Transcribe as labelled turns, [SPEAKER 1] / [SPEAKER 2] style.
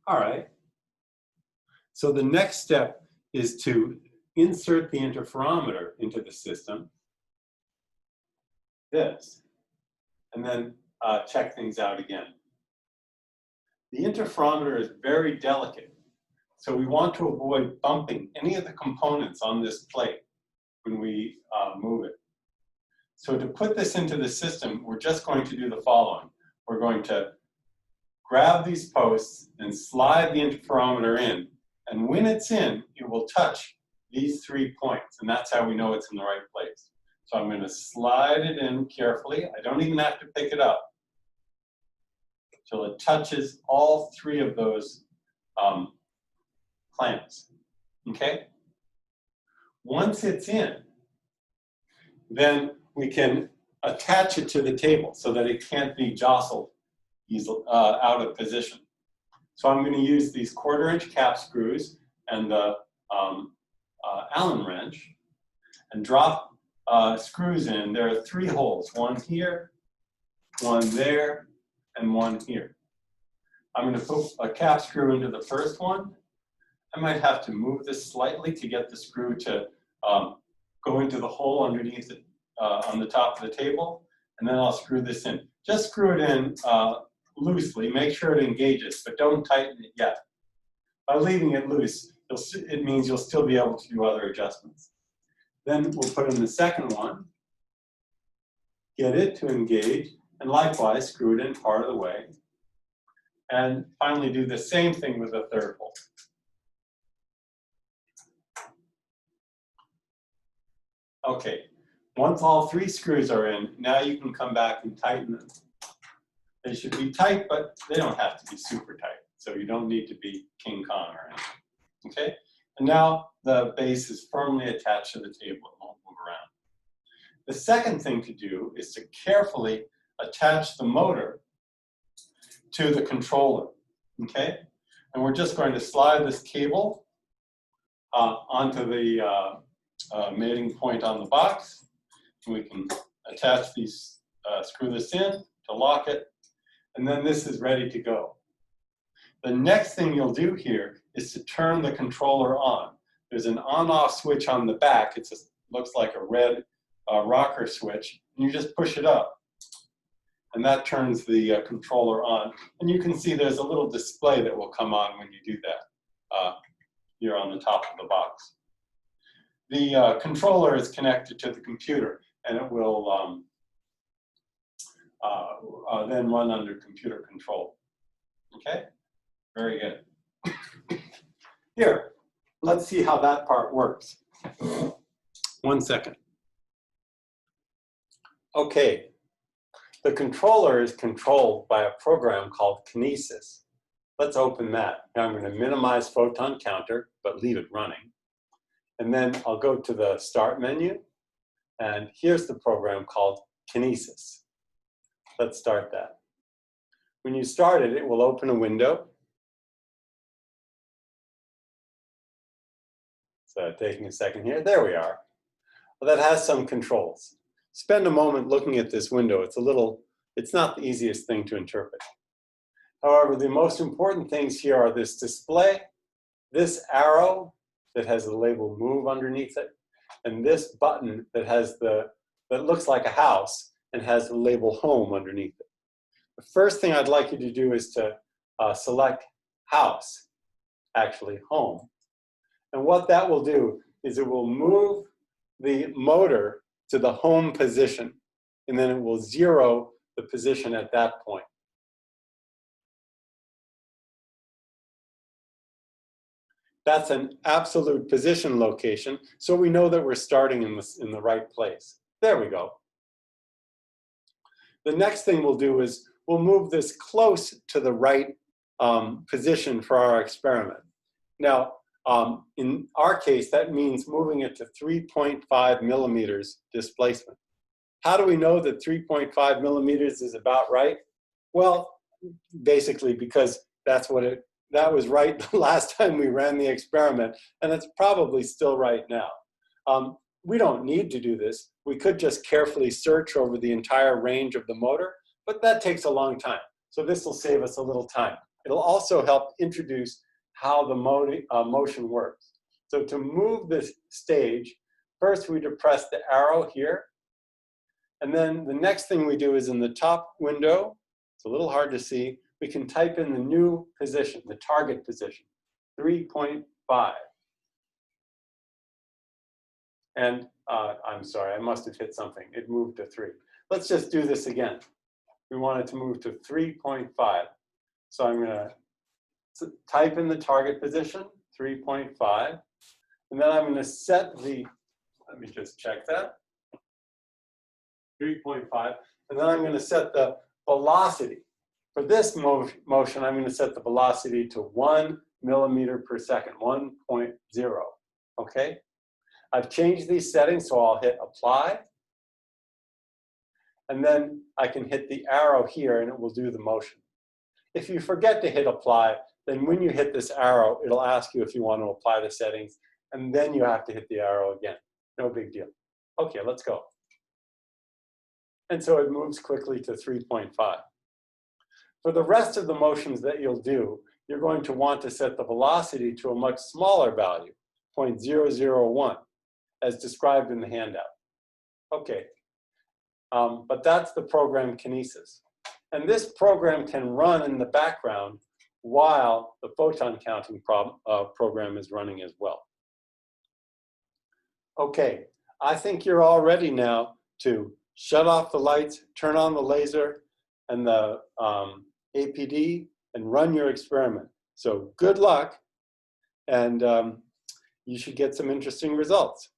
[SPEAKER 1] All right. So the next step is to insert the interferometer into the system, this, and then check things out again. The interferometer is very delicate, so we want to avoid bumping any of the components on this plate when we move it. So to put this into the system, we're just going to do the following. We're going to grab these posts and slide the interferometer in, and when it's in, it will touch these 3 points, and that's how we know it's in the right place. So I'm going to slide it in carefully. I don't even have to pick it up till it touches all 3 of those clamps, okay? Once it's in, then we can attach it to the table so that it can't be jostled out of position. So I'm going to use these 1/4-inch cap screws and the Allen wrench and drop screws in. There are 3 holes, one here, one there, and one here. I'm going to put a cap screw into the first one. I might have to move this slightly to get the screw to go into the hole underneath it on the top of the table, and then I'll screw this in. Just screw it in loosely, make sure it engages, but don't tighten it yet. By leaving it loose, it means you'll still be able to do other adjustments. Then we'll put in the second one, get it to engage, and likewise screw it in part of the way. And finally do the same thing with the third hole. Okay, once all 3 screws are in, now you can come back and tighten them. They should be tight, but they don't have to be super tight. So you don't need to be King Kong or anything, okay? And now the base is firmly attached to the table. It won't move around. The second thing to do is to carefully attach the motor to the controller, okay? And we're just going to slide this cable onto the mating point on the box. We can attach these, screw this in to lock it, and then this is ready to go. The next thing you'll do here is to turn the controller on. There's an on-off switch on the back. It looks like a red rocker switch, and you just push it up. And that turns the controller on. And you can see there's a little display that will come on when you do that here on the top of the box. The controller is connected to the computer, and it will then run under computer control. Okay? Very good. Here, let's see how that part works. 1 second. Okay. The controller is controlled by a program called Kinesis. Let's open that. Now I'm going to minimize photon counter, but leave it running. And then I'll go to the Start menu, and here's the program called Kinesis. Let's start that. When you start it, it will open a window. So taking a second here, there we are. Well, that has some controls. Spend a moment looking at this window. It's not the easiest thing to interpret. However, the most important things here are this display, this arrow that has the label move underneath it, and this button that looks like a house and has the label home underneath it. The first thing I'd like you to do is to select house, actually home. And what that will do is it will move the motor to the home position, and then it will zero the position at that point. That's an absolute position location, so we know that we're starting in the right place. There we go. The next thing we'll do is we'll move this close to the right position for our experiment. Now, in our case, that means moving it to 3.5 millimeters displacement. How do we know that 3.5 millimeters is about right? Well, basically because that was right the last time we ran the experiment, and it's probably still right now. We don't need to do this. We could just carefully search over the entire range of the motor, but that takes a long time. So this will save us a little time. it'll also help introduce how the motion works. So to move this stage, first we depress the arrow here. And then the next thing we do is in the top window, it's a little hard to see, we can type in the new position, the target position, 3.5. And I'm sorry, I must have hit something. It moved to 3. Let's just do this again. We want it to move to 3.5. So I'm going to type in the target position, 3.5. And then I'm going to set the, let me just check that, 3.5. And then I'm going to set the velocity. For this motion, I'm going to set the velocity to 1 millimeter per second, 1.0. Okay? I've changed these settings, so I'll hit apply. And then I can hit the arrow here and it will do the motion. If you forget to hit apply, then when you hit this arrow, it'll ask you if you want to apply the settings, and then you have to hit the arrow again. No big deal. Okay, let's go. And so it moves quickly to 3.5. For the rest of the motions that you'll do, you're going to want to set the velocity to a much smaller value, 0.001, as described in the handout. Okay, but that's the program Kinesis. And this program can run in the background while the photon counting program is running as well. Okay, I think you're all ready now to shut off the lights, turn on the laser and the APD, and run your experiment. So good luck, and you should get some interesting results.